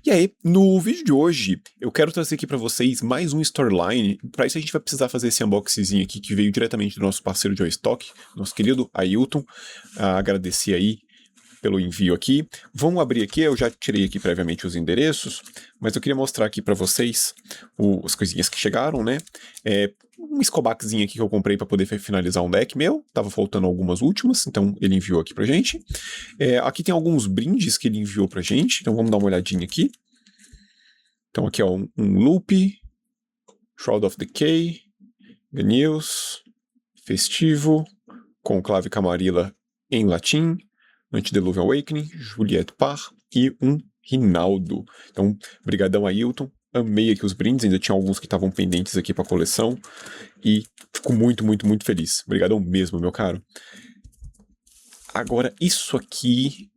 E aí, no vídeo de hoje, eu quero trazer aqui para vocês mais um storyline. Para isso a gente vai precisar fazer esse unboxing aqui que veio diretamente do nosso parceiro Joystock, nosso querido Ailton. Agradecer aí pelo envio aqui. Vamos abrir aqui, eu já tirei aqui previamente os endereços, mas eu queria mostrar aqui para vocês as coisinhas que chegaram, né? Um Scobackzinho aqui que eu comprei para poder finalizar um deck meu, tava faltando algumas últimas, então ele enviou aqui pra gente. Aqui tem alguns brindes que ele enviou pra gente, então vamos dar uma olhadinha aqui. Então aqui ó, um Loop, Shroud of Decay, Gneus, Festivo, Conclave Camarilla em latim, Antediluvian Awakening, Juliette Par e um Rinaldo. Então, brigadão Ailton. Amei aqui os brindes, ainda tinha alguns que estavam pendentes aqui pra coleção. E fico muito, muito, muito feliz. Brigadão mesmo, meu caro. Agora, isso aqui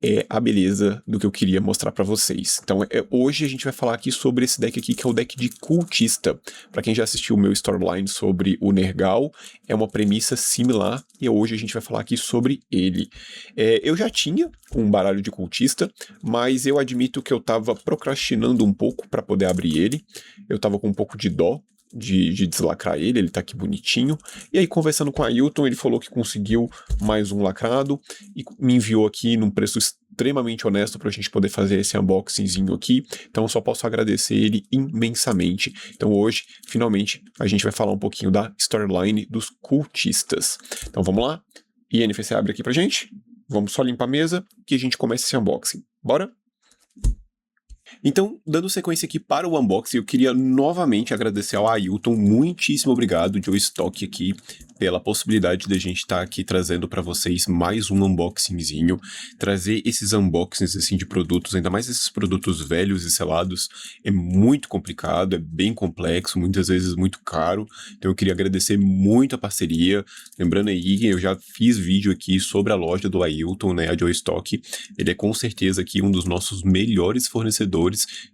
é a beleza do que eu queria mostrar pra vocês. Então, hoje a gente vai falar aqui sobre esse deck aqui, que é o deck de Cultista. Pra quem já assistiu o meu storyline sobre o Nergal, é uma premissa similar, e hoje a gente vai falar aqui sobre ele. Eu já tinha um baralho de Cultista, mas eu admito que eu tava procrastinando um pouco pra poder abrir ele. Eu tava com um pouco de dó de deslacrar ele tá aqui bonitinho. E aí, conversando com a Ailton, ele falou que conseguiu mais um lacrado e me enviou aqui num preço extremamente honesto pra gente poder fazer esse unboxingzinho aqui. Então, eu só posso agradecer ele imensamente. Então, hoje, finalmente, a gente vai falar um pouquinho da storyline dos Cultistas. Então, vamos lá? INFC abre aqui pra gente. Vamos só limpar a mesa que a gente começa esse unboxing. Bora? Então, dando sequência aqui para o unboxing, eu queria novamente agradecer ao Ailton, muitíssimo obrigado, Joystock aqui, pela possibilidade da gente estar aqui trazendo para vocês mais um unboxingzinho, trazer esses unboxings assim de produtos, ainda mais esses produtos velhos e selados, é muito complicado, é bem complexo, muitas vezes muito caro, então eu queria agradecer muito a parceria. Lembrando aí, eu já fiz vídeo aqui sobre a loja do Ailton, né, a Joystock, ele é com certeza aqui um dos nossos melhores fornecedores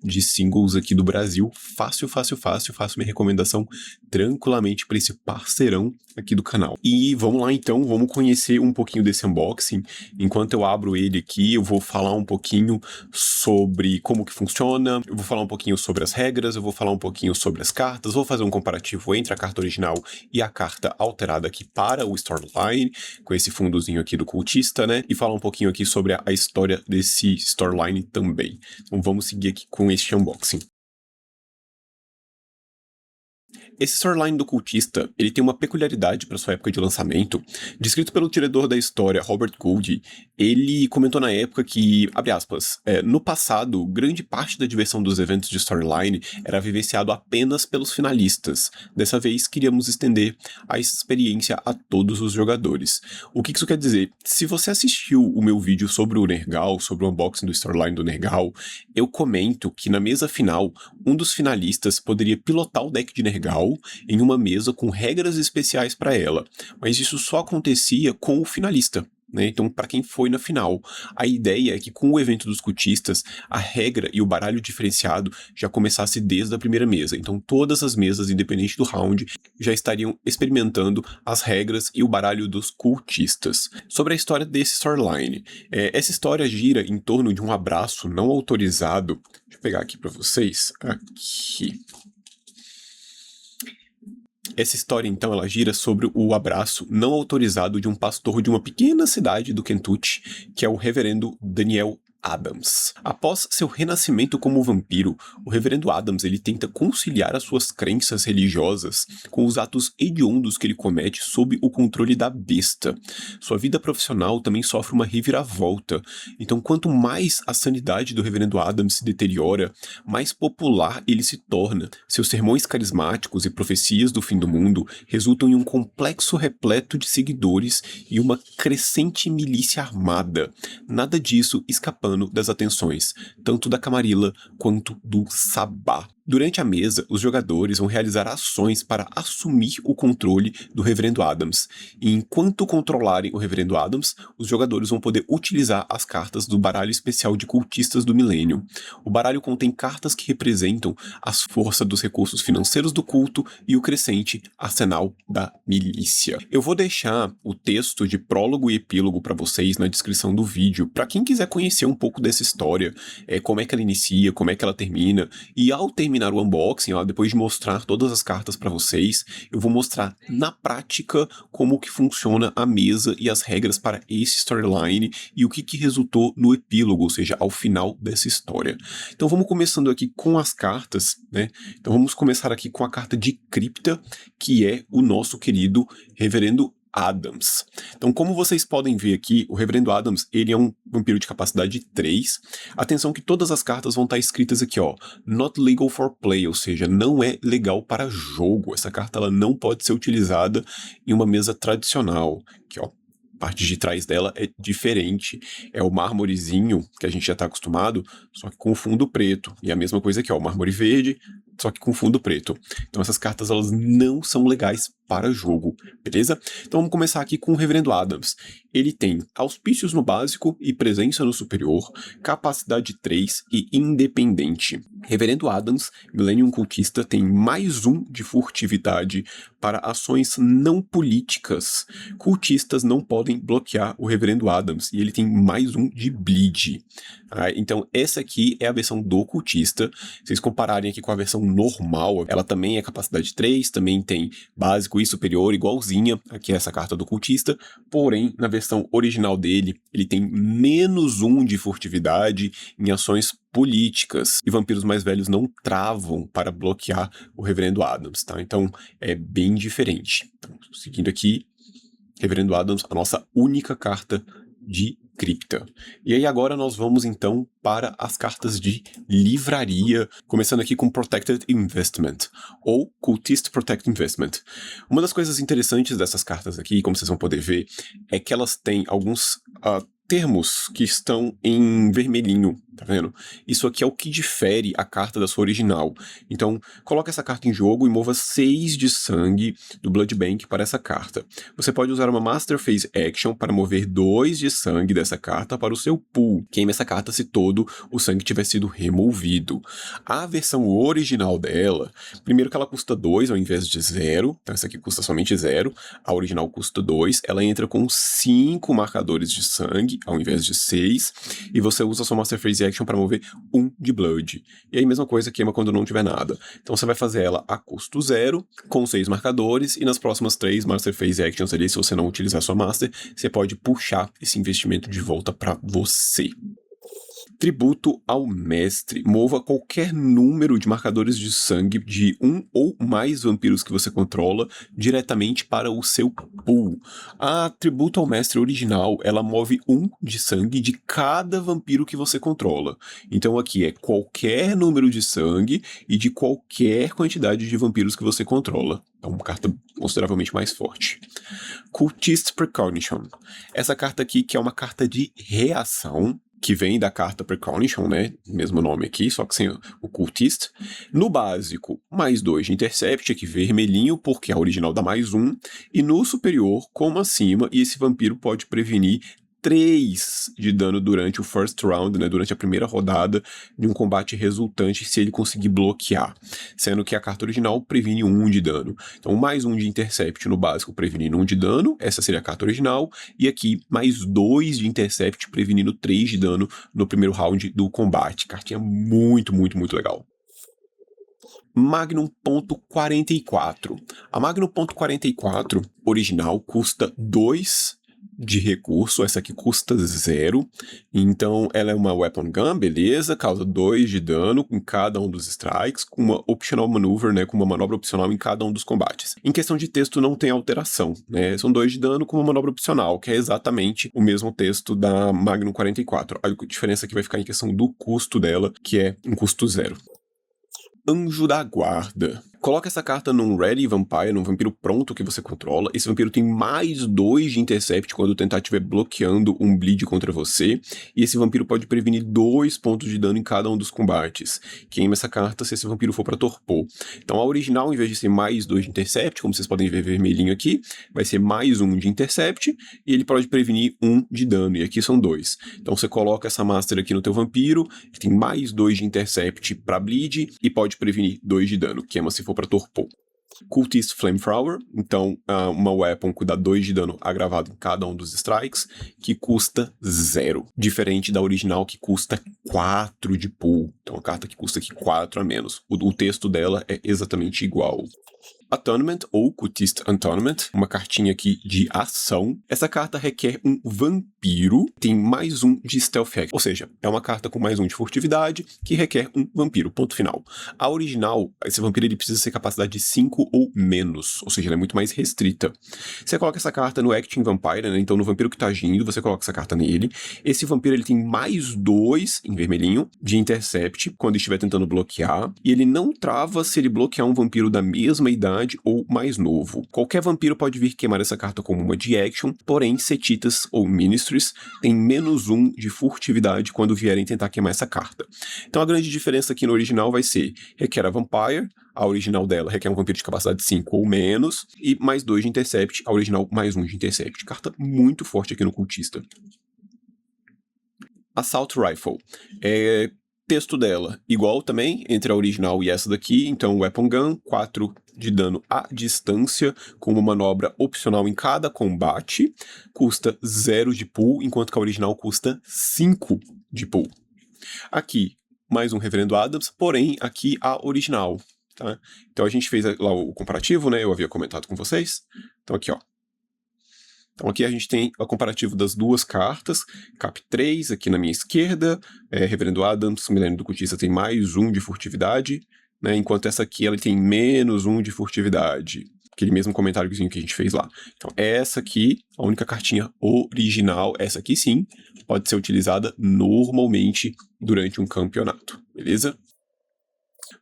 de singles aqui do Brasil. Fácil, faço minha recomendação tranquilamente para esse parceirão aqui do canal. E vamos lá então, vamos conhecer um pouquinho desse unboxing. Enquanto eu abro ele aqui, eu vou falar um pouquinho sobre como que funciona, eu vou falar um pouquinho sobre as regras, eu vou falar um pouquinho sobre as cartas, vou fazer um comparativo entre a carta original e a carta alterada aqui para o Storyline, com esse fundozinho aqui do Cultista, né? E falar um pouquinho aqui sobre a história desse Storyline também. Então vamos seguir aqui com este unboxing. Esse storyline do Cultista, ele tem uma peculiaridade para sua época de lançamento. Descrito pelo diretor da história, Robert Gould, ele comentou na época que, abre aspas, no passado, grande parte da diversão dos eventos de storyline era vivenciado apenas pelos finalistas. Dessa vez, queríamos estender a experiência a todos os jogadores. O que isso quer dizer? Se você assistiu o meu vídeo sobre o Nergal, sobre o unboxing do storyline do Nergal, eu comento que na mesa final, um dos finalistas poderia pilotar o deck de Nergal em uma mesa com regras especiais para ela, mas isso só acontecia com o finalista, né? Então, para quem foi na final, a ideia é que com o evento dos Cultistas, a regra e o baralho diferenciado já começasse desde a primeira mesa. Então, todas as mesas, independente do round, já estariam experimentando as regras e o baralho dos Cultistas. Sobre a história desse storyline, essa história gira em torno de um abraço não autorizado. Deixa eu pegar aqui para vocês. Aqui. Essa história, então, ela gira sobre o abraço não autorizado de um pastor de uma pequena cidade do Kentucky, que é o reverendo Daniel Adams. Após seu renascimento como vampiro, o reverendo Adams ele tenta conciliar as suas crenças religiosas com os atos hediondos que ele comete sob o controle da besta. Sua vida profissional também sofre uma reviravolta. Então, quanto mais a sanidade do reverendo Adams se deteriora, mais popular ele se torna. Seus sermões carismáticos e profecias do fim do mundo resultam em um complexo repleto de seguidores e uma crescente milícia armada. Nada disso escapando das atenções, tanto da Camarilla quanto do Sabá. Durante a mesa, os jogadores vão realizar ações para assumir o controle do Reverendo Adams. E enquanto controlarem o Reverendo Adams, os jogadores vão poder utilizar as cartas do baralho especial de cultistas do milênio. O baralho contém cartas que representam as forças dos recursos financeiros do culto e o crescente arsenal da milícia. Eu vou deixar o texto de prólogo e epílogo para vocês na descrição do vídeo, para quem quiser conhecer um pouco dessa história, como é que ela inicia, como é que ela termina, e ao terminar o unboxing, depois de mostrar todas as cartas para vocês, eu vou mostrar na prática como que funciona a mesa e as regras para esse storyline e o que resultou no epílogo, ou seja, ao final dessa história. Então vamos começando aqui com as cartas, né? Então vamos começar aqui com a carta de cripta, que é o nosso querido Reverendo Adams. Então, como vocês podem ver aqui, o Reverendo Adams, ele é um vampiro de capacidade 3. Atenção que todas as cartas vão estar escritas aqui, not legal for play, ou seja, não é legal para jogo. Essa carta ela não pode ser utilizada em uma mesa tradicional. Aqui, a parte de trás dela é diferente. É o mármorezinho que a gente já está acostumado, só que com fundo preto. E a mesma coisa aqui, o mármore verde, só que com fundo preto. Então essas cartas elas não são legais para jogo, beleza? Então vamos começar aqui com o Reverendo Adams. Ele tem auspícios no básico e presença no superior, capacidade 3 e independente. Reverendo Adams, Millennium Cultista, tem mais 1 de furtividade para ações não políticas. Cultistas não podem bloquear o Reverendo Adams e ele tem mais 1 de bleed. Então essa aqui é a versão do cultista. Se vocês compararem aqui com a versão normal, ela também é capacidade 3, também tem básico e superior, igualzinha aqui essa carta do cultista, porém, na versão original dele, ele tem -1 de furtividade em ações políticas, e vampiros mais velhos não travam para bloquear o Reverendo Adams, tá? Então, é bem diferente. Então, seguindo aqui, Reverendo Adams, a nossa única carta de cripta. E aí agora nós vamos então para as cartas de livraria, começando aqui com Protected Investment, ou Cultist Protect Investment. Uma das coisas interessantes dessas cartas aqui, como vocês vão poder ver, é que elas têm alguns termos que estão em vermelhinho, tá vendo? Isso aqui é o que difere a carta da sua original. Então, coloque essa carta em jogo e mova 6 de sangue do Blood Bank para essa carta. Você pode usar uma Master Phase Action para mover 2 de sangue dessa carta para o seu pool. Queime essa carta se todo o sangue tiver sido removido. A versão original dela, primeiro que ela custa 2 ao invés de 0, então essa aqui custa somente 0, a original custa 2, ela entra com 5 marcadores de sangue ao invés de 6, e você usa sua Master Phase Action para mover 1 de Blood. E aí, mesma coisa, queima quando não tiver nada. Então você vai fazer ela a custo 0, com 6 marcadores, e nas próximas 3 Master Phase Actions ali, se você não utilizar sua Master, você pode puxar esse investimento de volta para você. Tributo ao mestre. Mova qualquer número de marcadores de sangue de 1 ou mais vampiros que você controla diretamente para o seu pool. A tributo ao mestre original, ela move 1 de sangue de cada vampiro que você controla. Então aqui é qualquer número de sangue e de qualquer quantidade de vampiros que você controla. É uma carta consideravelmente mais forte. Cultist Precognition. Essa carta aqui que é uma carta de reação, que vem da carta Precognition, né? Mesmo nome aqui, só que sem o Cultist. No básico, +2 de Intercept, aqui vermelhinho, porque a original dá +1. E no superior, como acima, e esse vampiro pode prevenir 3 de dano durante o first round, né, durante a primeira rodada de um combate resultante se ele conseguir bloquear, sendo que a carta original previne 1 de dano. Então +1 de Intercept no básico prevenindo 1 de dano, essa seria a carta original, e aqui +2 de Intercept prevenindo 3 de dano no primeiro round do combate. Cartinha muito, muito, muito legal. Magnum.44. A Magnum.44 original custa 2 de recurso, essa aqui custa 0, então ela é uma Weapon Gun, beleza, causa 2 de dano em cada um dos strikes, com uma Optional Maneuver, né, com uma manobra opcional em cada um dos combates. Em questão de texto não tem alteração, né, são 2 de dano com uma manobra opcional, que é exatamente o mesmo texto da Magnum 44. A diferença aqui vai ficar em questão do custo dela, que é um custo 0. Anjo da Guarda. Coloca essa carta num Ready Vampire, num vampiro pronto que você controla. Esse vampiro tem mais 2 de Intercept quando tentar estiver bloqueando um bleed contra você. E esse vampiro pode prevenir 2 pontos de dano em cada um dos combates. Queima essa carta se esse vampiro for pra torpor. Então a original, em vez de ser mais 2 de Intercept, como vocês podem ver vermelhinho aqui, vai ser mais 1 de Intercept, e ele pode prevenir 1 de dano, e aqui são 2. Então você coloca essa Master aqui no teu vampiro, que tem mais 2 de Intercept pra bleed, e pode prevenir 2 de dano, queima se for pra torpor. Cultist Flamethrower, então uma weapon que dá 2 de dano agravado em cada um dos strikes, que custa 0, diferente da original que custa 4 de pool, então uma carta que custa aqui 4 a menos. O texto dela é exatamente igual. Attunement, ou Cultist Attunement, uma cartinha aqui de ação. Essa carta requer um vampiro, tem mais 1 de Stealth Action, ou seja, é uma carta com mais 1 de furtividade, que requer um vampiro, ponto final. A original, esse vampiro ele precisa ser capacidade de 5 ou menos, ou seja, ela é muito mais restrita. Você coloca essa carta no Acting Vampire, né? Então no vampiro que tá agindo, você coloca essa carta nele. Esse vampiro ele tem mais 2, em vermelhinho, de Intercept, quando estiver tentando bloquear, e ele não trava se ele bloquear um vampiro da mesma idade ou mais novo. Qualquer vampiro pode vir queimar essa carta como uma de action, porém Setitas ou Ministries têm menos 1 de furtividade quando vierem tentar queimar essa carta. Então a grande diferença aqui no original vai ser, requer a Vampire, a original dela requer um vampiro de capacidade 5 ou menos, e mais 2 de Intercept, a original mais 1 de Intercept. Carta muito forte aqui no Cultista. Assault Rifle. Texto dela igual também entre a original e essa daqui, então Weapon Gun, 4 de dano à distância, com uma manobra opcional em cada combate, custa 0 de pool, enquanto que a original custa 5 de pool. Aqui, mais um Reverendo Adams, porém aqui a original, tá? Então a gente fez lá o comparativo, né, eu havia comentado com vocês, então aqui ó. Então aqui a gente tem o comparativo das duas cartas, Cap 3 aqui na minha esquerda, Reverendo Adams, Milênio do Cultista tem mais 1 de furtividade, né, enquanto essa aqui ela tem menos 1 de furtividade. Aquele mesmo comentáriozinho que a gente fez lá. Então essa aqui, a única cartinha original, essa aqui sim, pode ser utilizada normalmente durante um campeonato, beleza?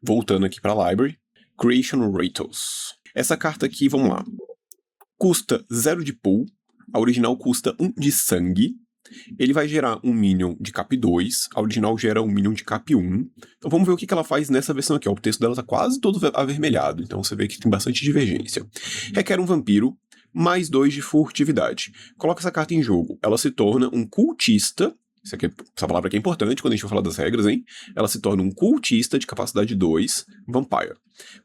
Voltando aqui para a Library, Creation Rituals. Essa carta aqui, vamos lá, custa 0 de pool, a original custa 1 de sangue, ele vai gerar um minion de cap 2, a original gera um minion de cap 1. Então vamos ver o que ela faz nessa versão aqui, ó. O texto dela tá quase todo avermelhado, então você vê que tem bastante divergência. Requer um vampiro, mais 2 de furtividade. Coloca essa carta em jogo, ela se torna um cultista. Essa palavra aqui é importante quando a gente for falar das regras, hein? Ela se torna um cultista de capacidade 2, Vampire.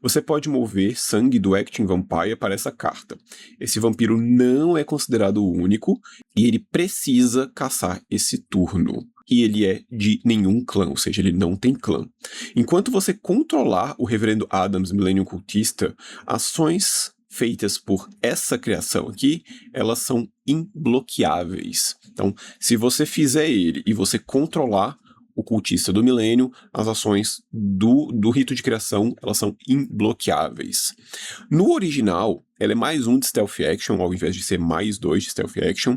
Você pode mover sangue do Acting Vampire para essa carta. Esse vampiro não é considerado único e ele precisa caçar esse turno. E ele é de nenhum clã, ou seja, ele não tem clã. Enquanto você controlar o Reverendo Adams Millennium Cultista, ações feitas por essa criação aqui, elas são imbloqueáveis. Então, se você fizer ele e você controlar o cultista do milênio, as ações do rito de criação, elas são imbloqueáveis. No original, ela é mais 1 de Stealth Action, ao invés de ser mais 2 de Stealth Action,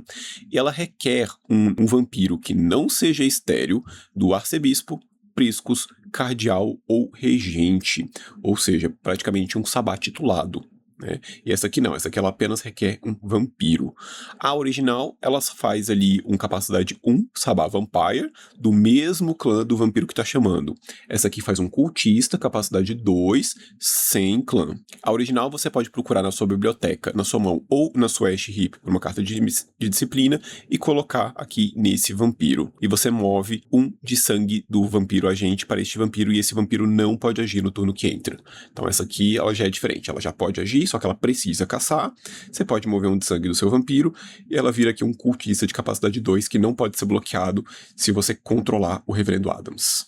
e ela requer um vampiro que não seja estéril do arcebispo, priscos, cardeal ou regente, ou seja, praticamente um sabá titulado. Né? E essa aqui não, essa aqui ela apenas requer um vampiro. A original, ela faz ali um capacidade 1, Sabá Vampire, do mesmo clã do vampiro que tá chamando. Essa aqui faz um cultista, capacidade 2, sem clã. A original você pode procurar na sua biblioteca, na sua mão ou na sua Ash Heap, por uma carta de disciplina, e colocar aqui nesse vampiro. E você move 1 de sangue do vampiro agente para este vampiro, e esse vampiro não pode agir no turno que entra. Então essa aqui, ela já é diferente, ela já pode agir, só que ela precisa caçar. Você pode mover 1 de sangue do seu vampiro, e ela vira aqui um cultista de capacidade 2, que não pode ser bloqueado se você controlar o Reverendo Adams.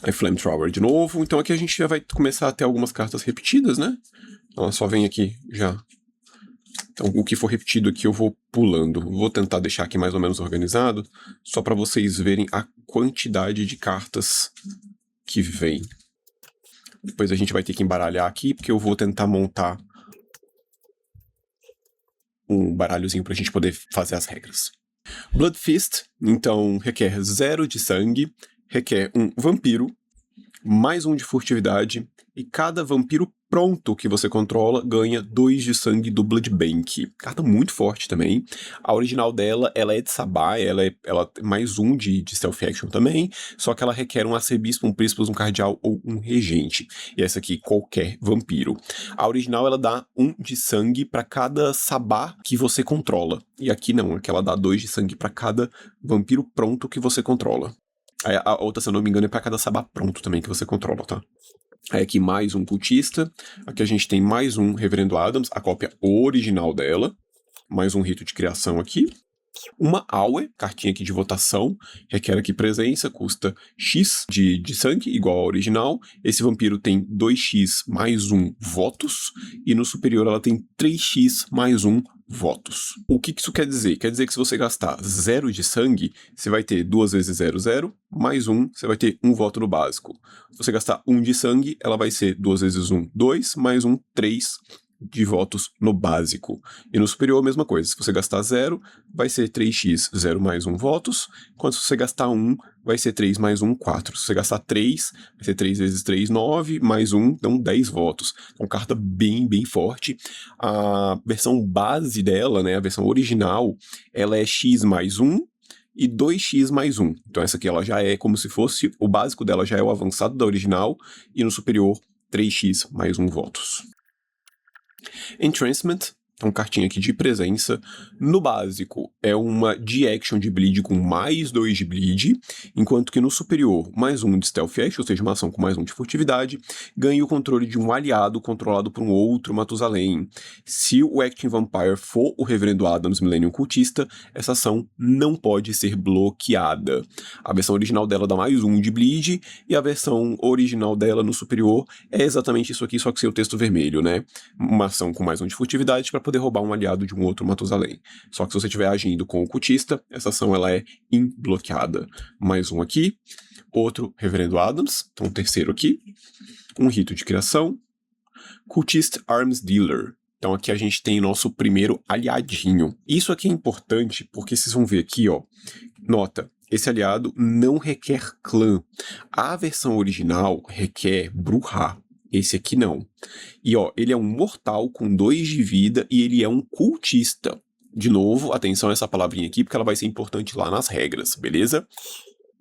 Aí Flamethrower de novo, então aqui a gente já vai começar a ter algumas cartas repetidas, né? Ela só vem aqui já. Então o que for repetido aqui eu vou pulando. Vou tentar deixar aqui mais ou menos organizado, só para vocês verem a quantidade de cartas que vem. Depois a gente vai ter que embaralhar aqui, porque eu vou tentar montar um baralhozinho pra gente poder fazer as regras. Blood Fist, então, requer 0 de sangue, requer um vampiro, mais 1 de furtividade, e cada vampiro pronto que você controla ganha 2 de sangue do Blood Bank. Carta muito forte também. A original dela, ela é de Sabá, ela tem mais um de Stealth Action também, só que ela requer um arcebispo, um príncipe, um cardeal ou um regente. E essa aqui, qualquer vampiro. A original, ela dá 1 de sangue para cada Sabá que você controla. E aqui não, aqui ela dá 2 de sangue para cada vampiro pronto que você controla. A outra, se eu não me engano, é para cada Sabá pronto também que você controla, tá? Aí aqui mais um cultista, aqui a gente tem mais um Reverendo Adams, a cópia original dela, mais um rito de criação aqui, uma Aue, cartinha aqui de votação, requer aqui presença, custa X de sangue, igual ao original. Esse vampiro tem 2x mais 1 votos, e no superior ela tem 3x mais 1 votos. O que isso quer dizer? Quer dizer que se você gastar 0 de sangue, você vai ter 2 vezes 0, 0, mais 1, você vai ter 1 voto no básico. Se você gastar 1 de sangue, ela vai ser 2 vezes 1, 2, mais 1, 3 de votos no básico. E no superior a mesma coisa, se você gastar 0, vai ser 3x, 0 mais 1 votos, enquanto se você gastar 1, vai ser 3 mais 1, 4. Se você gastar 3, vai ser 3 vezes 3, 9, mais 1, dão 10 votos. É uma carta bem forte. A versão base dela, né, a versão original, ela é x mais 1, e 2x mais 1. Então essa aqui ela já é como se fosse, o básico dela já é o avançado da original, e no superior, 3x mais 1 votos. Entrancement, então cartinha aqui de presença. No básico, é uma de-action de bleed com mais 2 de bleed, enquanto que no superior, mais 1 de stealth action, ou seja, uma ação com mais 1 de furtividade, ganha o controle de um aliado controlado por um outro Matusalém. Se o Acting Vampire for o Reverendo Adams Millennium Cultista, essa ação não pode ser bloqueada. A versão original dela dá mais 1 de bleed, e a versão original dela no superior é exatamente isso aqui, só que sem o texto vermelho, né? Uma ação com mais 1 de furtividade para poder roubar um aliado de um outro Matusalém. Só que se você estiver agindo com o cultista, essa ação ela é imbloqueada. Mais um aqui, outro Reverendo Adams, então um terceiro aqui, um rito de criação, Cultist Arms Dealer. Então aqui a gente tem nosso primeiro aliadinho. Isso aqui é importante porque vocês vão ver aqui, ó, nota, esse aliado não requer clã. A versão original requer Brujah. Esse aqui não. E ó, ele é um mortal com 2 de vida e ele é um cultista. De novo, atenção a essa palavrinha aqui, porque ela vai ser importante lá nas regras, beleza?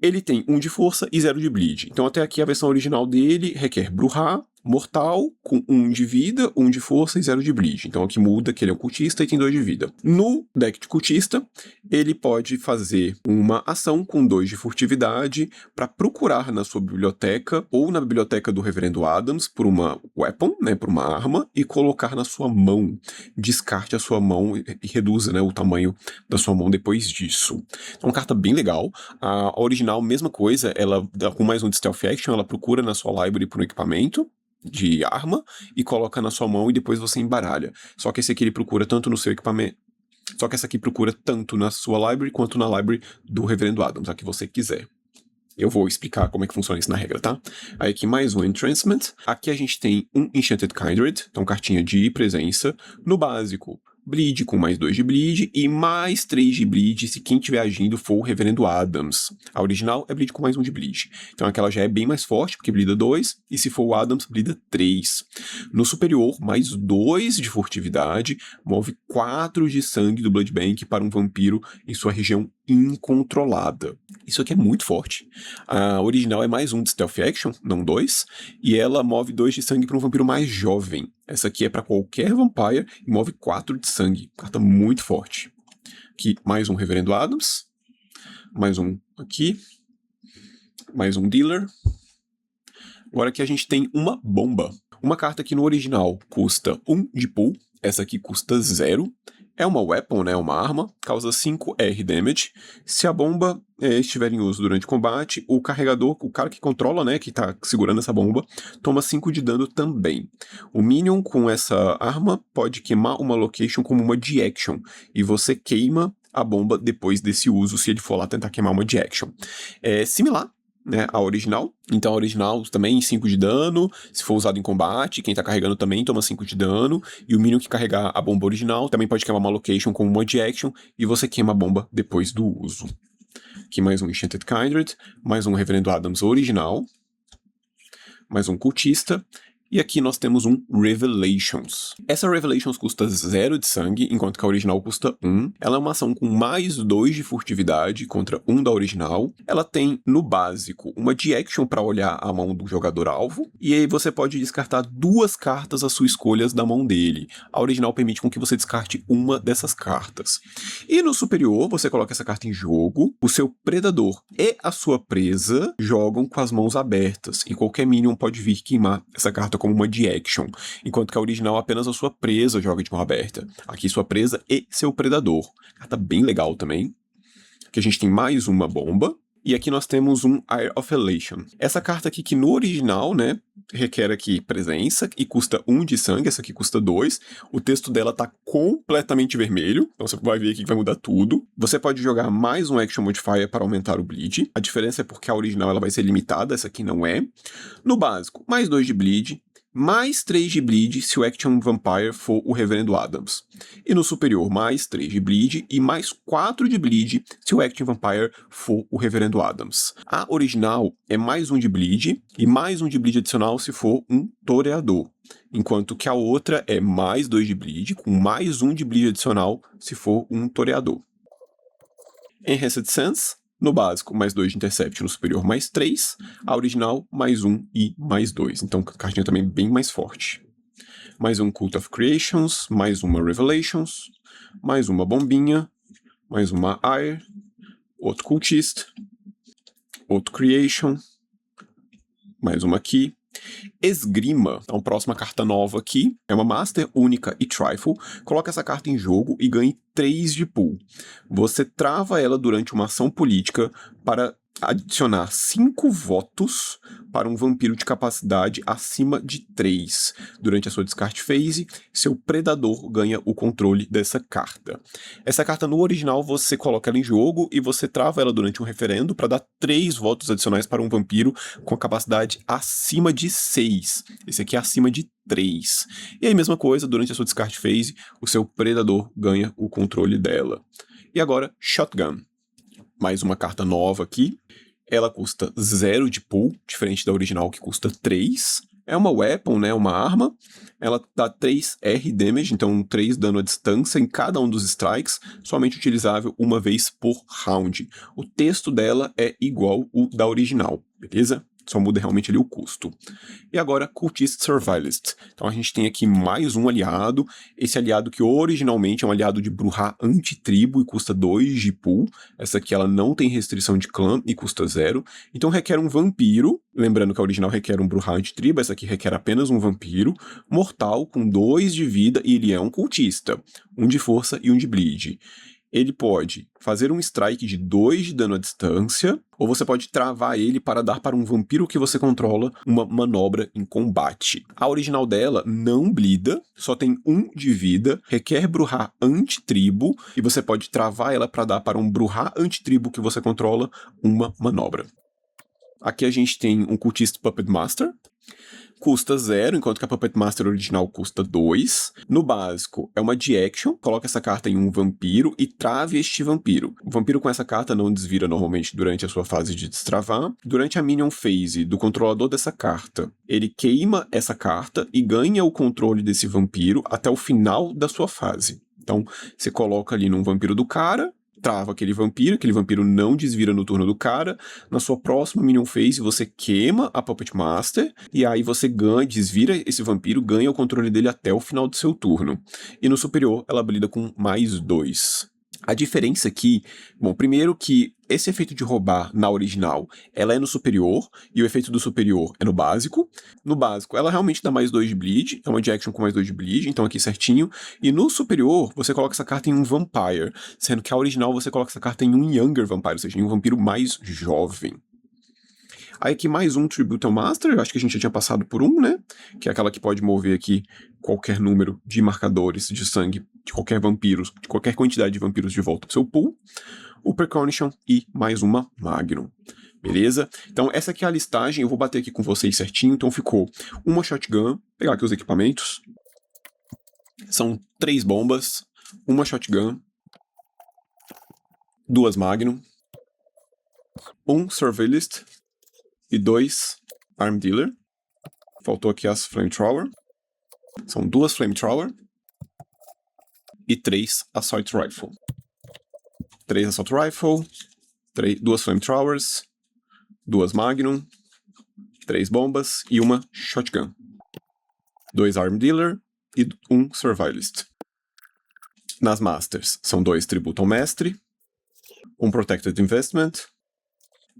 Ele tem 1 de força e 0 de bleed. Então até aqui a versão original dele requer Brujah, mortal, com 1 de vida, 1 de força e 0 de bleed. Então aqui muda que ele é um cultista e tem 2 de vida. No deck de cultista, ele pode fazer uma ação com 2 de furtividade para procurar na sua biblioteca ou na biblioteca do Reverendo Adams por uma weapon, né, por uma arma, e colocar na sua mão. Descarte a sua mão e reduza, né, o tamanho da sua mão depois disso. É uma carta bem legal. A original, mesma coisa, ela com mais um de Stealth Action, ela procura na sua library por um equipamento de arma e coloca na sua mão e depois você embaralha. Só que esse aqui ele procura tanto no seu equipamento. Só que essa aqui procura tanto na sua library quanto na library do Reverendo Adams, a que você quiser. Eu vou explicar como é que funciona isso na regra, tá? Aí aqui mais um Entrancement. Aqui a gente tem um Enchanted Kindred, então cartinha de presença. No básico, bleed com mais 2 de bleed e mais 3 de bleed se quem estiver agindo for o Reverendo Adams. A original é bleed com mais 1 de bleed. Então aquela já é bem mais forte, porque bleeda 2, e se for o Adams, bleeda 3. No superior, mais 2 de furtividade, move 4 de sangue do Blood Bank para um vampiro em sua região incontrolada. Isso aqui é muito forte. A original é mais 1 de Stealth Action, não 2, e ela move 2 de sangue para um vampiro mais jovem. Essa aqui é para qualquer vampire e move 4 de sangue. Carta muito forte. Aqui, mais um Reverendo Adams. Mais um aqui. Mais um Dealer. Agora aqui a gente tem uma bomba. Uma carta que no original custa 1 de pool. Essa aqui custa 0. É uma weapon, né, uma arma, causa 5 R damage. Se a bomba estiver em uso durante o combate, o carregador, o cara que controla, né, que tá segurando essa bomba, toma 5 de dano também. O minion com essa arma pode queimar uma location como uma de-action, e você queima a bomba depois desse uso, se ele for lá tentar queimar uma de-action. É similar, né, a original. Então a original também 5 de dano, se for usado em combate, quem tá carregando também toma 5 de dano, e o minion que carregar a bomba original também pode queimar uma location com uma de action, e você queima a bomba depois do uso. Aqui mais um Enchanted Kindred, mais um Reverendo Adams original, mais um cultista. E aqui nós temos um Revelations. Essa Revelations custa 0 de sangue, enquanto que a original custa 1. Ela é uma ação com mais 2 de furtividade contra 1 da original. Ela tem, no básico, uma de-action para olhar a mão do jogador-alvo. E aí você pode descartar 2 cartas à sua escolha da mão dele. A original permite com que você descarte uma dessas cartas. E no superior, você coloca essa carta em jogo. O seu predador e a sua presa jogam com as mãos abertas. E qualquer minion pode vir queimar essa carta como uma de-action, enquanto que a original apenas a sua presa joga de mão aberta. Aqui sua presa e seu predador. Carta bem legal também. Aqui a gente tem mais uma bomba. E aqui nós temos um Ire of Elation. Essa carta aqui que no original, né, requer aqui presença e custa 1 de sangue, essa aqui custa 2. O texto dela tá completamente vermelho, então você vai ver aqui que vai mudar tudo. Você pode jogar mais um Action Modifier para aumentar o bleed. A diferença é porque a original ela vai ser limitada, essa aqui não é. No básico, mais 2 de bleed, mais 3 de bleed se o Action Vampire for o Reverendo Adams. E no superior, mais 3 de bleed e mais 4 de bleed se o Action Vampire for o Reverendo Adams. A original é mais 1 de bleed e mais 1 de bleed adicional se for um Toreador. Enquanto que a outra é mais 2 de bleed, com mais 1 de bleed adicional se for um Toreador. Enhanced Sense, no básico, mais 2 de Intercept, no superior, mais 3. A original, mais 1 e mais 2. Então, cartinha também bem mais forte. Mais um Cult of Creations, mais uma Revelations, mais uma bombinha, mais uma Ire, outro Cultist, outro Creation, mais uma aqui. Esgrima, então próxima carta nova aqui, é uma Master única e Trifle. Coloca essa carta em jogo e ganhe 3 de pool. Você trava ela durante uma ação política para adicionar 5 votos para um vampiro de capacidade acima de 3. Durante a sua descarte phase, seu predador ganha o controle dessa carta. Essa carta no original você coloca ela em jogo e você trava ela durante um referendo para dar 3 votos adicionais para um vampiro com a capacidade acima de 6. Esse aqui é acima de 3. E aí, mesma coisa, durante a sua descarte phase, o seu predador ganha o controle dela. E agora, Shotgun. Mais uma carta nova aqui. Ela custa 0 de pool, diferente da original que custa 3. É uma weapon, né, uma arma. Ela dá 3 R damage, então 3 dano à distância em cada um dos strikes, somente utilizável uma vez por round. O texto dela é igual o da original, beleza? Só muda realmente ali o custo. E agora, Cultist Survivalist. Então a gente tem aqui mais um aliado. Esse aliado que originalmente é um aliado de Brujah anti-tribo e custa 2 de pool. Essa aqui ela não tem restrição de clã e custa 0. Então requer um vampiro. Lembrando que a original requer um Brujah anti-tribo, essa aqui requer apenas um vampiro. Mortal com 2 de vida e ele é um cultista. 1 de força e 1 de bleed. Ele pode fazer um strike de 2 de dano à distância, ou você pode travar ele para dar para um vampiro que você controla uma manobra em combate. A original dela não blida, só tem 1 de vida, requer Brujah anti-tribo, e você pode travar ela para dar para um Brujah anti-tribo que você controla uma manobra. Aqui a gente tem um Cultist Puppet Master. Custa 0, enquanto que a Puppet Master original custa 2. No básico, é uma de-action, coloca essa carta em um vampiro e trave este vampiro. O vampiro com essa carta não desvira normalmente durante a sua fase de destravar. Durante a minion phase do controlador dessa carta, ele queima essa carta e ganha o controle desse vampiro até o final da sua fase. Então, você coloca ali num vampiro do cara, trava aquele vampiro não desvira no turno do cara. Na sua próxima minion phase, você queima a Puppet Master, e aí você desvira esse vampiro, ganha o controle dele até o final do seu turno. E no superior, ela blida com mais 2. A diferença aqui, bom, primeiro que esse efeito de roubar na original, ela é no superior, e o efeito do superior é no básico. No básico, ela realmente dá mais 2 de bleed, é uma de action com mais 2 de bleed, então aqui certinho. E no superior, você coloca essa carta em um vampire, sendo que a original você coloca essa carta em um younger vampire, ou seja, em um vampiro mais jovem. Aí aqui mais um Tribute ao Master, eu acho que a gente já tinha passado por um, né? Que é aquela que pode mover aqui qualquer número de marcadores de sangue de qualquer vampiro, de qualquer quantidade de vampiros de volta pro seu pool. O Precognition e mais uma Magnum. Beleza? Então essa aqui é a listagem, eu vou bater aqui com vocês certinho. Então ficou uma Shotgun, pegar aqui os equipamentos. São 3 bombas, uma Shotgun, 2 Magnum, 1 Surveillist e 2 Arm Dealer. Faltou aqui as Flamethrower. São 2 Flamethrower e 3 Assault Rifle. 3 Assault Rifle, 2 Flamethrowers, 2 Magnum, 3 bombas e uma Shotgun. 2 Arm Dealer e 1 Survivalist. Nas Masters, são 2 Tributo ao Mestre, 1 Protected Investment,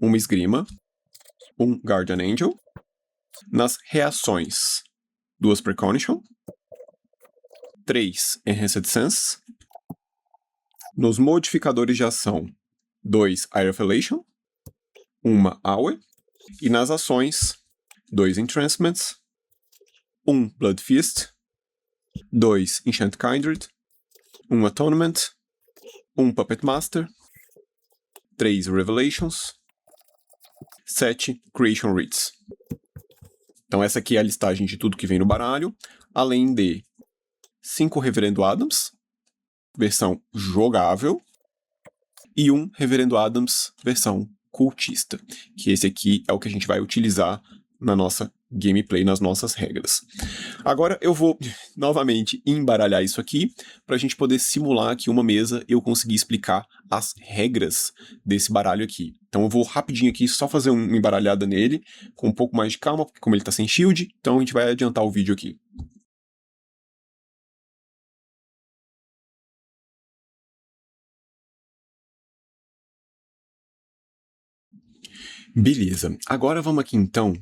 1 Esgrima, 1 Guardian Angel. Nas reações, 2 Precognition, 3 Enhanced Sense. Nos modificadores de ação, 2 Eye of Elation, 1 AOE. E nas ações, 2 Entrancements, 1 Blood Fist, 2 Enchant Kindred, 1 Atonement, 1 Puppet Master, 3 Revelations, 7 Creation Rites. Então essa aqui é a listagem de tudo que vem no baralho, além de 5 Reverendo Adams, versão jogável, e 1 Reverendo Adams, versão cultista, que esse aqui é o que a gente vai utilizar na nossa gameplay, nas nossas regras. Agora eu vou novamente embaralhar isso aqui para a gente poder simular aqui uma mesa e eu conseguir explicar as regras desse baralho aqui. Então eu vou rapidinho aqui só fazer uma embaralhada nele com um pouco mais de calma, porque como ele está sem shield, então a gente vai adiantar o vídeo aqui. Beleza, agora vamos aqui então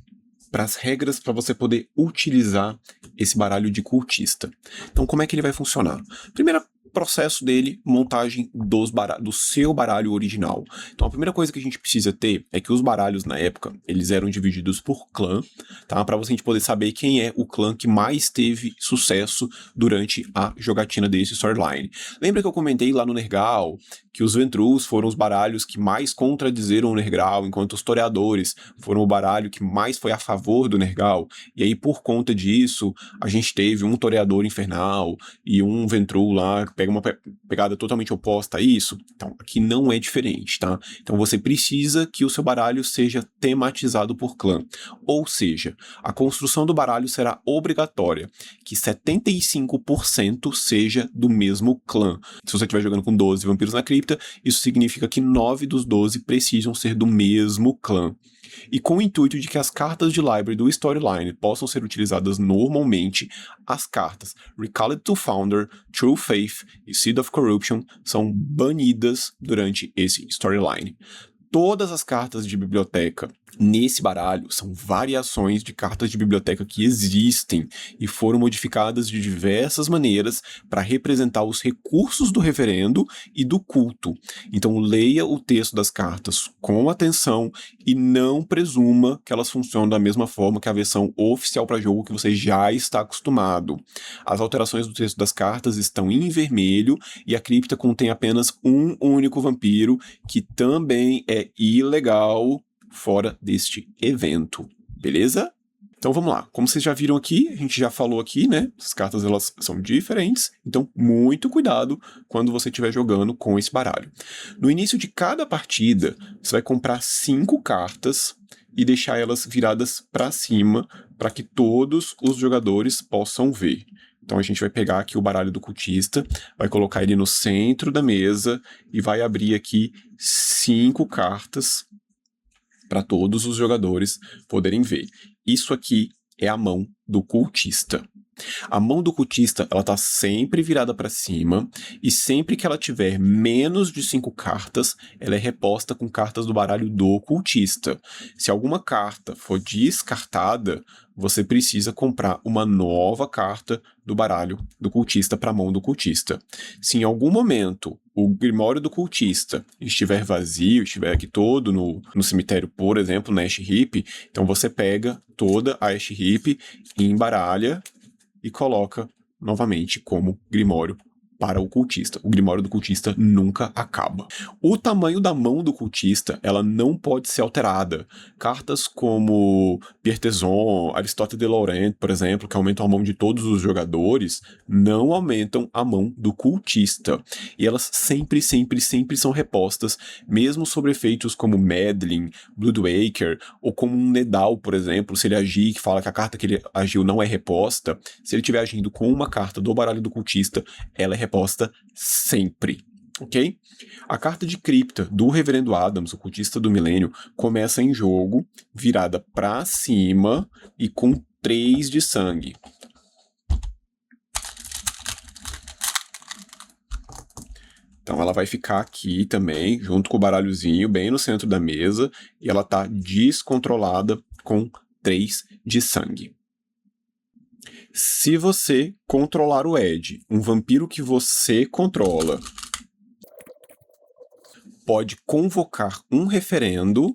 para as regras para você poder utilizar esse baralho de cultista. Então como é que ele vai funcionar? Primeiro processo dele, montagem do seu baralho original. Então a primeira coisa que a gente precisa ter é que os baralhos na época, eles eram divididos por clã, tá? Para você poder saber quem é o clã que mais teve sucesso durante a jogatina desse storyline. Lembra que eu comentei lá no Nergal que os Ventrus foram os baralhos que mais contradizeram o Nergal, enquanto os Toreadores foram o baralho que mais foi a favor do Nergal, e aí por conta disso, a gente teve um Toreador Infernal e um Ventru lá, que pega uma pegada totalmente oposta a isso. Então, aqui não é diferente, tá? Então você precisa que o seu baralho seja tematizado por clã, ou seja, a construção do baralho será obrigatória, que 75% seja do mesmo clã. Se você estiver jogando com 12 vampiros na cripta, isso significa que 9 dos 12 precisam ser do mesmo clã. E com o intuito de que as cartas de library do Storyline possam ser utilizadas normalmente, as cartas Recalled to Founder, True Faith e Seed of Corruption são banidas durante esse Storyline. Todas as cartas de biblioteca nesse baralho são variações de cartas de biblioteca que existem e foram modificadas de diversas maneiras para representar os recursos do referendo e do culto. Então leia o texto das cartas com atenção e não presuma que elas funcionam da mesma forma que a versão oficial para jogo que você já está acostumado. As alterações do texto das cartas estão em vermelho e a cripta contém apenas um único vampiro, que também é ilegal fora deste evento, beleza? Então vamos lá, como vocês já viram aqui, a gente já falou aqui, né, as cartas elas são diferentes, então muito cuidado quando você estiver jogando com esse baralho. No início de cada partida, você vai comprar 5 cartas e deixar elas viradas para cima, para que todos os jogadores possam ver. Então a gente vai pegar aqui o baralho do cultista, vai colocar ele no centro da mesa e vai abrir aqui 5 cartas para todos os jogadores poderem ver. Isso aqui é a mão do cultista. A mão do cultista, ela tá sempre virada para cima, e sempre que ela tiver menos de 5 cartas, ela é reposta com cartas do baralho do cultista. Se alguma carta for descartada, você precisa comprar uma nova carta do baralho do cultista para a mão do cultista. Se em algum momento o Grimório do cultista estiver vazio, estiver aqui todo no cemitério, por exemplo, na Ash Heap, então você pega toda a Ash Heap e embaralha e coloca novamente como Grimório para o cultista. O Grimório do cultista nunca acaba. O tamanho da mão do cultista, ela não pode ser alterada. Cartas como Pierre Tezon, Aristote de Laurent, por exemplo, que aumentam a mão de todos os jogadores, não aumentam a mão do cultista. E elas sempre são repostas, mesmo sobre efeitos como Meddling, Bloodwaker, ou como um Nedal, por exemplo, se ele agir, que fala que a carta que ele agiu não é reposta, se ele estiver agindo com uma carta do baralho do cultista, ela é reposta sempre. Ok? A carta de cripta do Reverendo Adams, o cultista do milênio, começa em jogo, virada pra cima e com 3 de sangue. Então ela vai ficar aqui também, junto com o baralhozinho, bem no centro da mesa, e ela tá descontrolada com 3 de sangue. Se você controlar o Ed, um vampiro que você controla pode convocar um referendo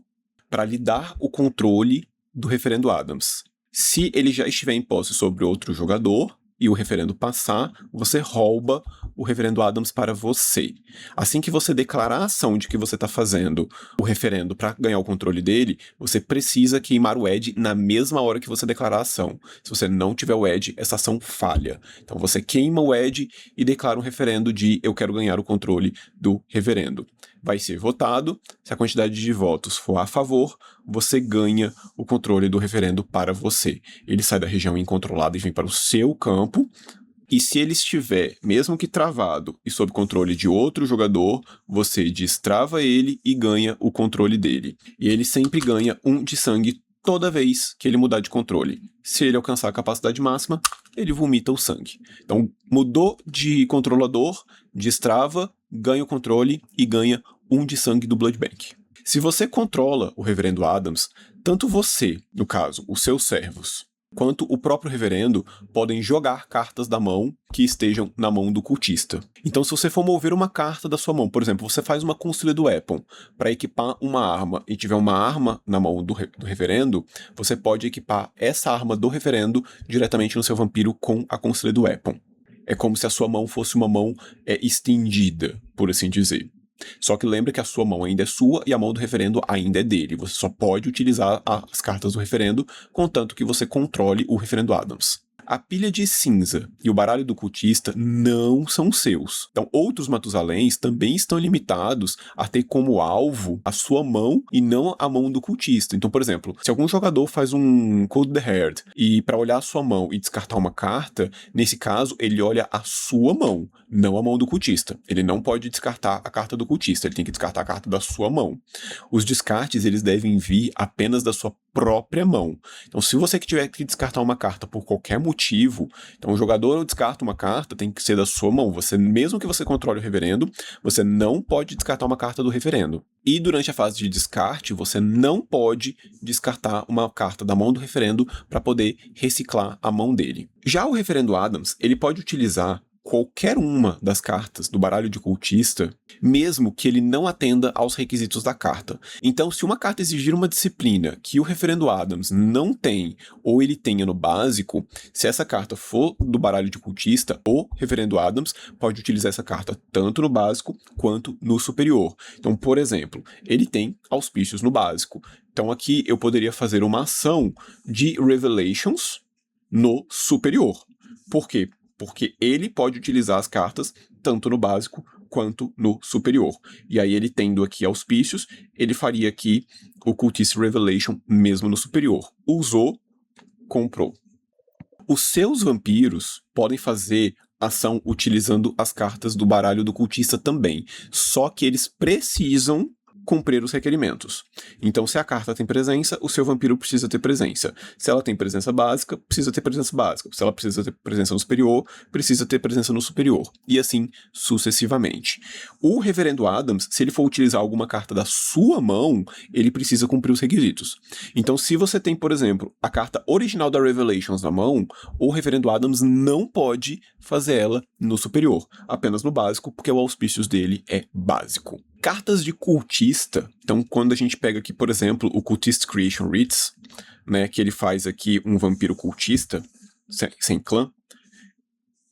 para lhe dar o controle do Reverendo Adams. Se ele já estiver em posse sobre outro jogador e o referendo passar, você rouba o Reverendo Adams para você. Assim que você declarar a ação de que você está fazendo o referendo para ganhar o controle dele, você precisa queimar o Ed na mesma hora que você declarar a ação. Se você não tiver o Ed, essa ação falha. Então você queima o Ed e declara um referendo de eu quero ganhar o controle do reverendo. Vai ser votado, se a quantidade de votos for a favor, você ganha o controle do referendo para você. Ele sai da região incontrolada e vem para o seu campo, e se ele estiver, mesmo que travado e sob controle de outro jogador, você destrava ele e ganha o controle dele. E ele sempre ganha 1 de sangue toda vez que ele mudar de controle. Se ele alcançar a capacidade máxima, ele vomita o sangue. Então, mudou de controlador, destrava, ganha o controle e ganha 1 de sangue do Blood Bank. Se você controla o Reverendo Adams, tanto você, no caso, os seus servos, quanto o próprio reverendo podem jogar cartas da mão que estejam na mão do cultista. Então, se você for mover uma carta da sua mão, por exemplo, você faz uma Concealed Weapon para equipar uma arma e tiver uma arma na mão do reverendo, você pode equipar essa arma do reverendo diretamente no seu vampiro com a Concealed Weapon. É como se a sua mão fosse uma mão estendida, por assim dizer. Só que lembra que a sua mão ainda é sua e a mão do referendo ainda é dele. Você só pode utilizar as cartas do referendo, contanto que você controle o Reverendo Adams. A pilha de cinza e o baralho do cultista não são seus. Então, outros Matusaléns também estão limitados a ter como alvo a sua mão e não a mão do cultista. Então, por exemplo, se algum jogador faz um Cold the Herd e para olhar a sua mão e descartar uma carta, nesse caso, ele olha a sua mão, não a mão do cultista. Ele não pode descartar a carta do cultista, ele tem que descartar a carta da sua mão. Os descartes, eles devem vir apenas da sua própria mão. Então, se você tiver que descartar uma carta por qualquer motivo, então o jogador descarta uma carta, tem que ser da sua mão. Você, mesmo que você controle o reverendo, você não pode descartar uma carta do reverendo. E durante a fase de descarte, você não pode descartar uma carta da mão do referendo para poder reciclar a mão dele. Já o Reverendo Adams, ele pode utilizar qualquer uma das cartas do baralho de cultista, mesmo que ele não atenda aos requisitos da carta. Então, se uma carta exigir uma disciplina que o Reverendo Adams não tem, ou ele tenha no básico, se essa carta for do baralho de cultista, o Reverendo Adams pode utilizar essa carta tanto no básico quanto no superior. Então, por exemplo, ele tem auspícios no básico. Então, aqui eu poderia fazer uma ação de Revelations no superior. Por quê? Porque ele pode utilizar as cartas tanto no básico quanto no superior. E aí ele tendo aqui auspícios, ele faria aqui o Cultist Revelation mesmo no superior. Usou, comprou. Os seus vampiros podem fazer ação utilizando as cartas do baralho do cultista também, só que eles precisam cumprir os requerimentos. Então, se a carta tem presença, o seu vampiro precisa ter presença. Se ela tem presença básica, precisa ter presença básica. Se ela precisa ter presença no superior, precisa ter presença no superior. E assim sucessivamente. O Reverendo Adams, se ele for utilizar alguma carta da sua mão, ele precisa cumprir os requisitos. Então, se você tem, por exemplo, a carta original da Revelations na mão, o Reverendo Adams não pode fazer ela no superior, apenas no básico, porque o auspícios dele é básico. Cartas de cultista, então quando a gente pega aqui, por exemplo, o Cultist Creation Rites, né, que ele faz aqui um vampiro cultista, sem clã,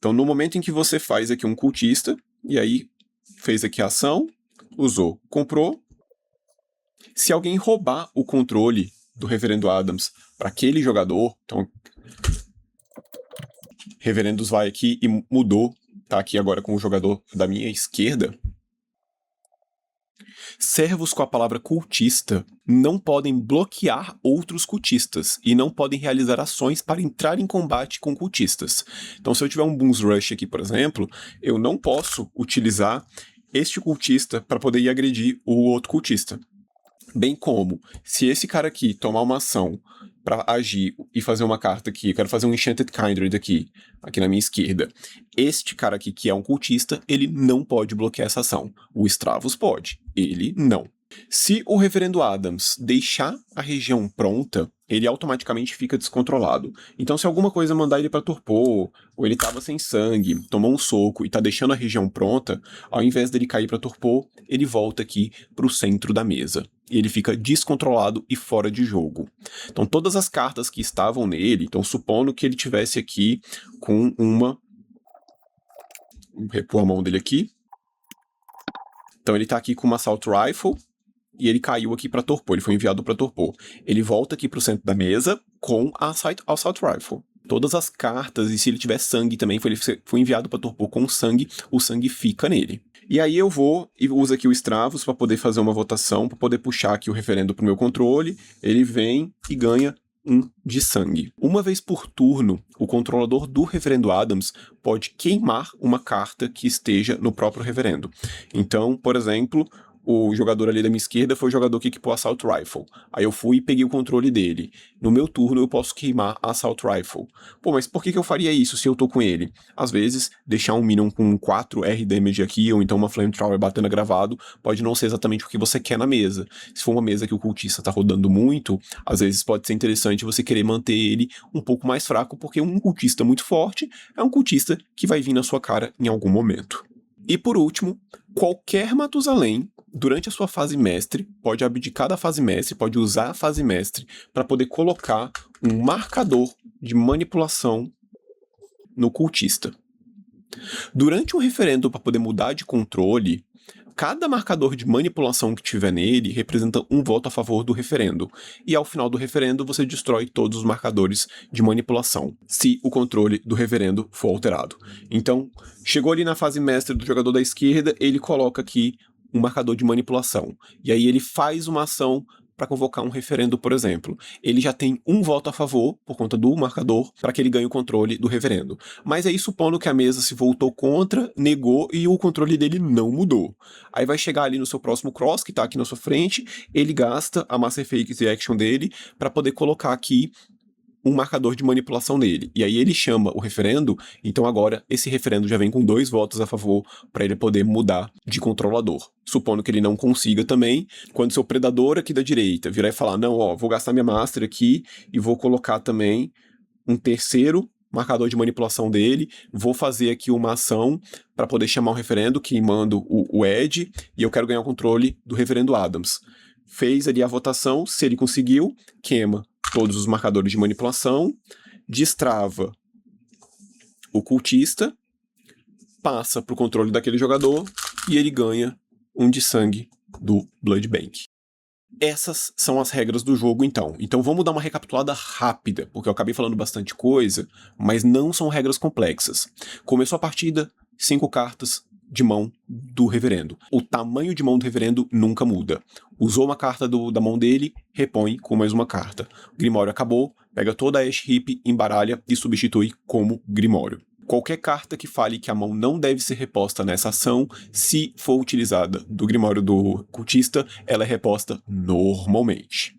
Então, no momento em que você faz aqui um cultista, e aí fez aqui a ação, usou, comprou. Se alguém roubar o controle do Reverendo Adams para aquele jogador, então Reverendos vai aqui e mudou, tá aqui agora com o jogador da minha esquerda. Servos com a palavra cultista não podem bloquear outros cultistas e não podem realizar ações para entrar em combate com cultistas. Então, se eu tiver um Boons Rush aqui, por exemplo, eu não posso utilizar este cultista para poder ir agredir o outro cultista. Bem como, se esse cara aqui tomar uma ação para agir e fazer uma carta aqui, eu quero fazer um Enchanted Kindred aqui na minha esquerda, este cara aqui, que é um cultista, ele não pode bloquear essa ação. O Stravos pode, ele não. Se o Reverendo Adams deixar a região pronta, ele automaticamente fica descontrolado. Então, se alguma coisa mandar ele pra torpor, ou ele tava sem sangue, tomou um soco e tá deixando a região pronta, ao invés dele cair pra torpor, ele volta aqui pro centro da mesa. E ele fica descontrolado e fora de jogo. Então, todas as cartas que estavam nele, então supondo que ele tivesse aqui com uma... Vou repor a mão dele aqui. Então, ele tá aqui com uma Assault Rifle, e ele caiu aqui para torpor, ele foi enviado para torpor. Ele volta aqui para o centro da mesa com a Assault Rifle. Todas as cartas, e se ele tiver sangue também, foi enviado para torpor com sangue, o sangue fica nele. E aí eu vou e uso aqui o Stravos para poder fazer uma votação, para poder puxar aqui o referendo para o meu controle. Ele vem e ganha 1 de sangue. Uma vez por turno, o controlador do Reverendo Adams pode queimar uma carta que esteja no próprio reverendo. Então, por exemplo, o jogador ali da minha esquerda foi o jogador que equipou a Assault Rifle. Aí eu fui e peguei o controle dele. No meu turno eu posso queimar a Assault Rifle. Pô, mas por que eu faria isso se eu tô com ele? Às vezes, deixar um Minion com 4 R damage aqui, ou então uma Flamethrower batendo gravado, pode não ser exatamente o que você quer na mesa. Se for uma mesa que o cultista tá rodando muito, às vezes pode ser interessante você querer manter ele um pouco mais fraco, porque um cultista muito forte é um cultista que vai vir na sua cara em algum momento. E por último, qualquer Matusalém, durante a sua fase mestre, pode abdicar da fase mestre, pode usar a fase mestre para poder colocar um marcador de manipulação no cultista. Durante um referendo para poder mudar de controle, cada marcador de manipulação que tiver nele representa um voto a favor do referendo. E ao final do referendo, você destrói todos os marcadores de manipulação, se o controle do referendo for alterado. Então, chegou ali na fase mestre do jogador da esquerda, ele coloca aqui um marcador de manipulação. E aí ele faz uma ação para convocar um referendo, por exemplo. Ele já tem um voto a favor, por conta do marcador, para que ele ganhe o controle do referendo. Mas aí, supondo que a mesa se voltou contra, negou e o controle dele não mudou. Aí vai chegar ali no seu próximo cross, que tá aqui na sua frente, ele gasta a Master Fakes e Action dele para poder colocar aqui um marcador de manipulação nele. E aí ele chama o referendo, então agora esse referendo já vem com 2 votos a favor para ele poder mudar de controlador. Supondo que ele não consiga também, quando seu predador aqui da direita virar e falar, não, ó, vou gastar minha Master aqui e vou colocar também um terceiro marcador de manipulação dele, vou fazer aqui uma ação para poder chamar o referendo, queimando o Ed, e eu quero ganhar o controle do Reverendo Adams. Fez ali a votação, se ele conseguiu, queima todos os marcadores de manipulação, destrava o cultista, passa para o controle daquele jogador e ele ganha 1 de sangue do Blood Bank. Essas são as regras do jogo, então. Então vamos dar uma recapitulada rápida, porque eu acabei falando bastante coisa, mas não são regras complexas. Começou a partida, 5 cartas de mão do reverendo. O tamanho de mão do reverendo nunca muda. Usou uma carta da mão dele, repõe com mais uma carta. O Grimório acabou, pega toda a Ash Heap, embaralha e substitui como Grimório. Qualquer carta que fale que a mão não deve ser reposta nessa ação, se for utilizada do Grimório do cultista, ela é reposta normalmente.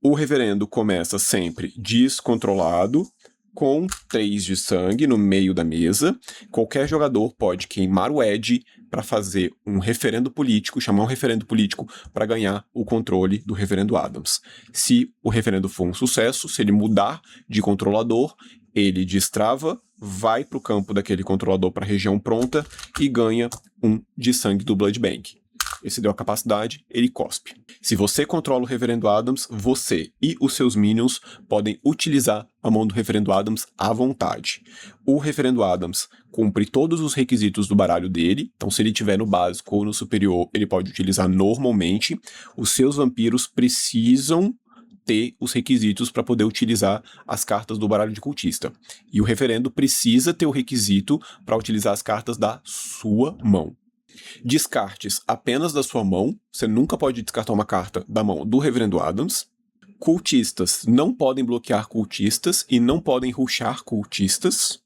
O reverendo começa sempre descontrolado, com 3 de sangue no meio da mesa. Qualquer jogador pode queimar o Ed para fazer um referendo político, chamar um referendo político para ganhar o controle do Reverendo Adams. Se o referendo for um sucesso, se ele mudar de controlador, ele destrava, vai para o campo daquele controlador para a região pronta e ganha 1 de sangue do Blood Bank. excedeu a capacidade, ele cospe. Se você controla o Reverendo Adams, você e os seus minions podem utilizar a mão do Reverendo Adams à vontade. O Reverendo Adams cumpre todos os requisitos do baralho dele, então se ele tiver no básico ou no superior, ele pode utilizar normalmente. Os seus vampiros precisam ter os requisitos para poder utilizar as cartas do baralho de cultista. E o referendo precisa ter o requisito para utilizar as cartas da sua mão. Descartes apenas da sua mão, você nunca pode descartar uma carta da mão do Reverendo Adams. Cultistas não podem bloquear cultistas e não podem rushar cultistas.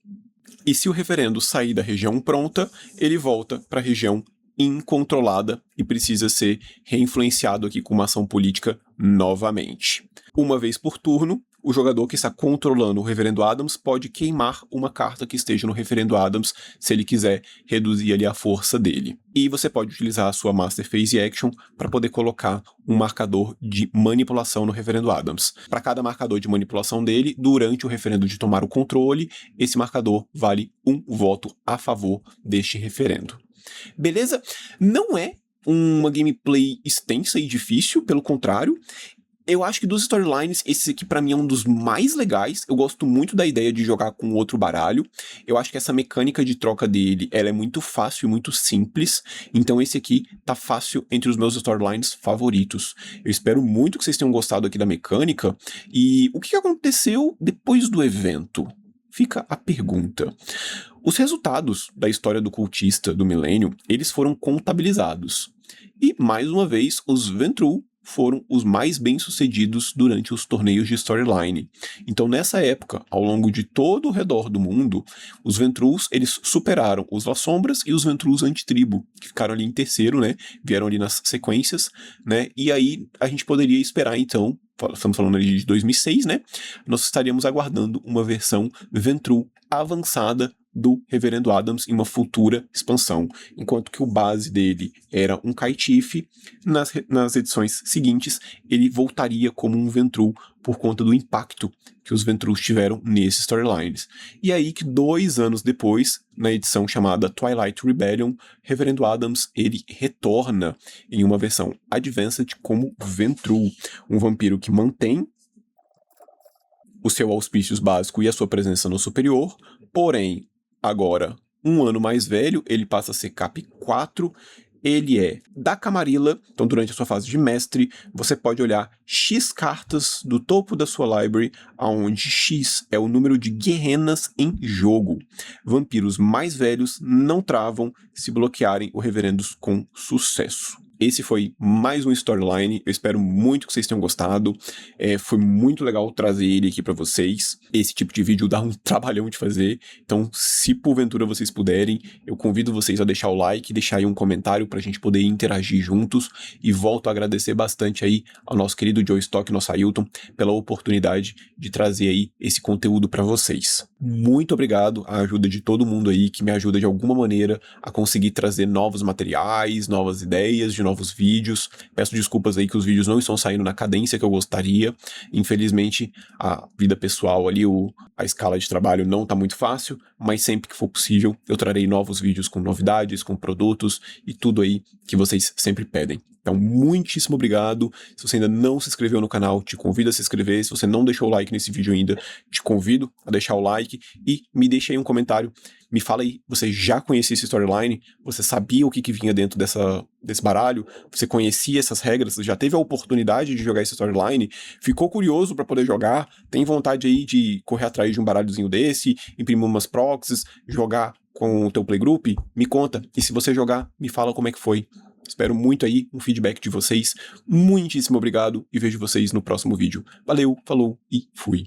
E se o referendo sair da região pronta, ele volta para a região incontrolada e precisa ser reinfluenciado aqui com uma ação política novamente. Uma vez por turno, o jogador que está controlando o Reverendo Adams pode queimar uma carta que esteja no Reverendo Adams se ele quiser reduzir ali a força dele. E você pode utilizar a sua Master Phase Action para poder colocar um marcador de manipulação no Reverendo Adams. Para cada marcador de manipulação dele, durante o referendo de tomar o controle, esse marcador vale um voto a favor deste referendo. Beleza? Não é uma gameplay extensa e difícil, pelo contrário. Eu acho que dos storylines, esse aqui pra mim é um dos mais legais. Eu gosto muito da ideia de jogar com outro baralho. Eu acho que essa mecânica de troca dele, ela é muito fácil e muito simples. Então esse aqui tá fácil entre os meus storylines favoritos. Eu espero muito que vocês tenham gostado aqui da mecânica. E o que aconteceu depois do evento? Fica a pergunta. Os resultados da história do cultista do milênio, eles foram contabilizados. E, mais uma vez, os Ventrue foram os mais bem-sucedidos durante os torneios de storyline. Então, nessa época, ao longo de todo o redor do mundo, os Ventrues, eles superaram os Las Sombras e os Ventrues anti-tribo, que ficaram ali em terceiro, né? Vieram ali nas sequências, né? E aí, a gente poderia esperar, então, estamos falando ali de 2006, né? Nós estaríamos aguardando uma versão Ventrue avançada do Reverendo Adams em uma futura expansão, enquanto que o base dele era um Caitiff. Nas edições seguintes, ele voltaria como um Ventrue por conta do impacto que os Ventrues tiveram nesses storylines. E aí que 2 anos depois, na edição chamada Twilight Rebellion, Reverendo Adams, ele retorna em uma versão Advanced como Ventrue, um vampiro que mantém o seu auspícios básico e a sua presença no superior, porém, agora, 1 ano mais velho, ele passa a ser Cap 4, ele é da Camarilla, então durante a sua fase de mestre, você pode olhar X cartas do topo da sua library, onde X é o número de guerrenas em jogo. Vampiros mais velhos não travam se bloquearem o Reverendos com sucesso. Esse foi mais um storyline, eu espero muito que vocês tenham gostado, foi muito legal trazer ele aqui pra vocês. Esse tipo de vídeo dá um trabalhão de fazer, então se porventura vocês puderem, eu convido vocês a deixar o like, deixar aí um comentário pra gente poder interagir juntos, e volto a agradecer bastante aí ao nosso querido Joe Stock, nosso Ailton, pela oportunidade de trazer aí esse conteúdo pra vocês. Muito obrigado à ajuda de todo mundo aí que me ajuda de alguma maneira a conseguir trazer novos materiais, novas ideias de novos vídeos. Peço desculpas aí que os vídeos não estão saindo na cadência que eu gostaria. Infelizmente, a vida pessoal ali, a escala de trabalho não tá muito fácil, mas sempre que for possível, eu trarei novos vídeos com novidades, com produtos e tudo aí que vocês sempre pedem. Então, muitíssimo obrigado. Se você ainda não se inscreveu no canal, te convido a se inscrever. Se você não deixou o like nesse vídeo ainda, te convido a deixar o like e me deixa aí um comentário. Me fala aí, você já conhecia esse storyline? Você sabia o que vinha dentro desse baralho? Você conhecia essas regras? Já teve a oportunidade de jogar esse storyline? Ficou curioso para poder jogar? Tem vontade aí de correr atrás de um baralhozinho desse, imprimir umas proxies, jogar com o teu playgroup? Me conta. E se você jogar, me fala como é que foi. Espero muito aí um feedback de vocês. Muitíssimo obrigado e vejo vocês no próximo vídeo. Valeu, falou e fui.